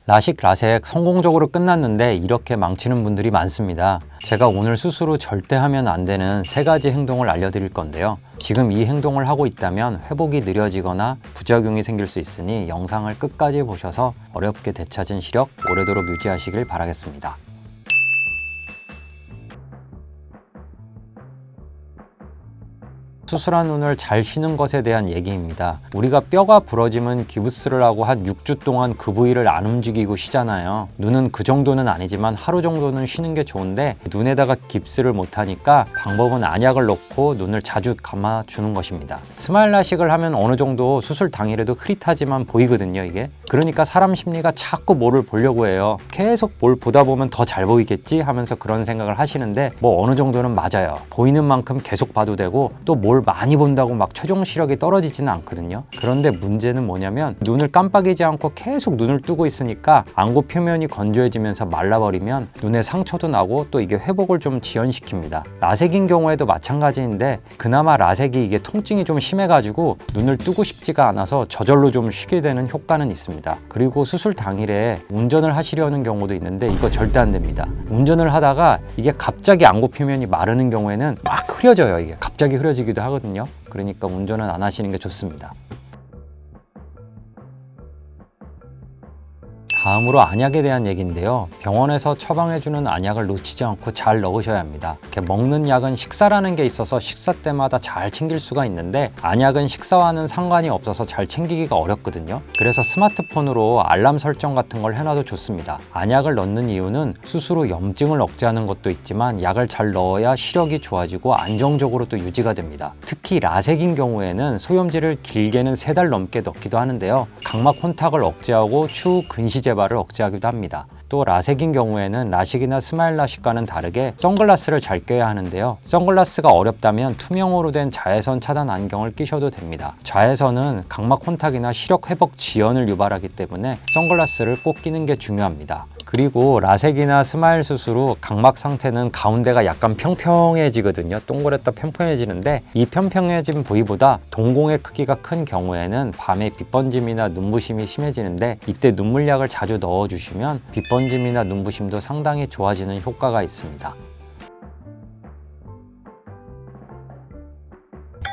라식, 라섹 성공적으로 끝났는데 이렇게 망치는 분들이 많습니다. 제가 오늘 수술 후 절대 하면 안 되는 3가지 행동을 알려드릴 건데요. 지금 이 행동을 하고 있다면 회복이 느려지거나 부작용이 생길 수 있으니 영상을 끝까지 보셔서 어렵게 되찾은 시력 오래도록 유지하시길 바라겠습니다. 수술한 눈을 잘 쉬는 것에 대한 얘기입니다. 우리가 뼈가 부러지면 기부스를 하고 한 6주 동안 그 부위를 안 움직이고 쉬잖아요. 눈은 그 정도는 아니지만 하루 정도는 쉬는 게 좋은데 눈에다가 깁스를 못하니까 방법은 안약을 넣고 눈을 자주 감아주는 것입니다. 스마일 라식을 하면 어느 정도 수술 당일에도 흐릿하지만 보이거든요, 이게. 그러니까 사람 심리가 자꾸 뭐를 보려고 해요. 계속 뭘 보다 보면 더 잘 보이겠지 하면서 그런 생각을 하시는데 뭐 어느 정도는 맞아요. 보이는 만큼 계속 봐도 되고 또 뭘 많이 본다고 막 최종 시력이 떨어지지는 않거든요. 그런데 문제는 뭐냐면 눈을 깜빡이지 않고 계속 눈을 뜨고 있으니까 안구 표면이 건조해지면서 말라버리면 눈에 상처도 나고 또 이게 회복을 좀 지연시킵니다. 라섹인 경우에도 마찬가지인데 그나마 라섹이 이게 통증이 좀 심해가지고 눈을 뜨고 싶지가 않아서 저절로 좀 쉬게 되는 효과는 있습니다. 그리고 수술 당일에 운전을 하시려는 경우도 있는데 이거 절대 안 됩니다. 운전을 하다가 이게 갑자기 안구 표면이 마르는 경우에는 막 흐려져요. 이게 갑자기 흐려지기도 하거든요. 그러니까 운전은 안 하시는 게 좋습니다. 다음으로 안약에 대한 얘기인데요. 병원에서 처방해주는 안약을 놓치지 않고 잘 넣으셔야 합니다. 이렇게 먹는 약은 식사라는 게 있어서 식사 때마다 잘 챙길 수가 있는데 안약은 식사와는 상관이 없어서 잘 챙기기가 어렵거든요. 그래서 스마트폰으로 알람 설정 같은 걸 해놔도 좋습니다. 안약을 넣는 이유는 수술 후 염증을 억제하는 것도 있지만 약을 잘 넣어야 시력이 좋아지고 안정적으로 또 유지가 됩니다. 특히 라섹인 경우에는 소염제를 길게는 3달 넘게 넣기도 하는데요. 각막 혼탁을 억제하고 추후 근시 재발을 억제하기도 합니다. 또 라섹인 경우에는 라식이나 스마일 라식과는 다르게 선글라스를 잘 껴야 하는데요. 선글라스가 어렵다면 투명으로 된 자외선 차단 안경을 끼셔도 됩니다. 자외선은 각막 혼탁이나 시력 회복 지연을 유발하기 때문에 선글라스를 꼭 끼는 게 중요합니다. 그리고 라섹이나 스마일 수술 후 각막 상태는 가운데가 약간 평평해지거든요. 동그랗다 평평해지는데 이 평평해진 부위보다 동공의 크기가 큰 경우에는 밤에 빛번짐이나 눈부심이 심해지는데 이때 눈물약을 자주 넣어주시면 빛번짐이나 눈부심도 상당히 좋아지는 효과가 있습니다.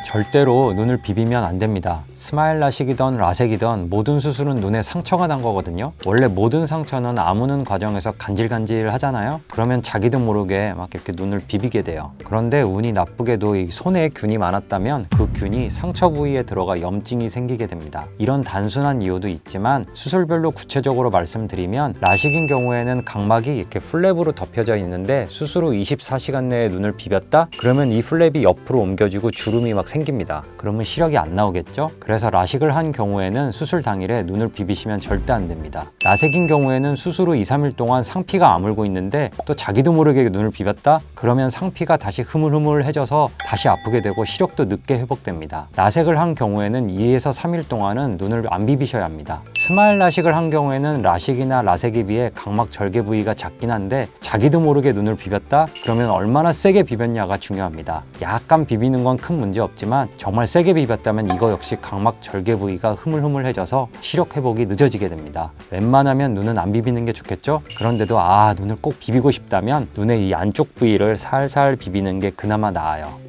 절대로 눈을 비비면 안 됩니다. 스마일 라식이든 라섹이든 모든 수술은 눈에 상처가 난 거거든요. 원래 모든 상처는 아무는 과정에서 간질간질 하잖아요. 그러면 자기도 모르게 막 이렇게 눈을 비비게 돼요. 그런데 운이 나쁘게도 이 손에 균이 많았다면 그 균이 상처 부위에 들어가 염증이 생기게 됩니다. 이런 단순한 이유도 있지만 수술별로 구체적으로 말씀드리면 라식인 경우에는 각막이 이렇게 플랩으로 덮여져 있는데 수술 후 24시간 내에 눈을 비볐다? 그러면 이 플랩이 옆으로 옮겨지고 주름이 막 생깁니다. 그러면 시력이 안 나오겠죠? 그래서 라식을 한 경우에는 수술 당일에 눈을 비비시면 절대 안 됩니다. 라섹인 경우에는 수술 후 2, 3일 동안 상피가 아물고 있는데 또 자기도 모르게 눈을 비볐다? 그러면 상피가 다시 흐물흐물해져서 다시 아프게 되고 시력도 늦게 회복됩니다. 라섹을 한 경우에는 2에서 3일 동안은 눈을 안 비비셔야 합니다. 스마일 라식을 한 경우에는 라식이나 라섹에 비해 각막 절개 부위가 작긴 한데 자기도 모르게 눈을 비볐다? 그러면 얼마나 세게 비볐냐가 중요합니다. 약간 비비는 건 큰 문제 없지만 정말 세게 비볐다면 이거 역시 각막 절개 부위가 흐물흐물해져서 시력 회복이 늦어지게 됩니다. 웬만하면 눈은 안 비비는 게 좋겠죠? 그런데도 눈을 꼭 비비고 싶다면 눈의 이 안쪽 부위를 살살 비비는 게 그나마 나아요.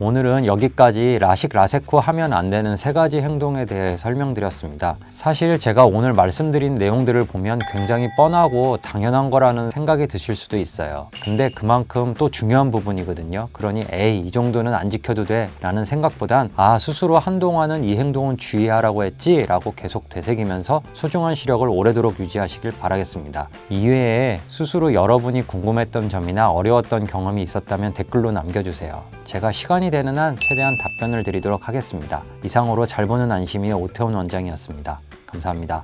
오늘은 여기까지 라식, 라섹 후 하면 안 되는 3가지 행동에 대해 설명드렸습니다. 사실 제가 오늘 말씀드린 내용들을 보면 굉장히 뻔하고 당연한 거라는 생각이 드실 수도 있어요. 근데 그만큼 또 중요한 부분이거든요. 그러니 이 정도는 안 지켜도 돼 라는 생각보단 수술 후 한동안은 이 행동은 주의하라고 했지 라고 계속 되새기면서 소중한 시력을 오래도록 유지하시길 바라겠습니다. 이외에 수술 후 여러분이 궁금했던 점이나 어려웠던 경험이 있었다면 댓글로 남겨주세요. 제가 시간이 되는 한 최대한 답변을 드리도록 하겠습니다. 이상으로 잘 보는 안심이의 오태훈 원장이었습니다. 감사합니다.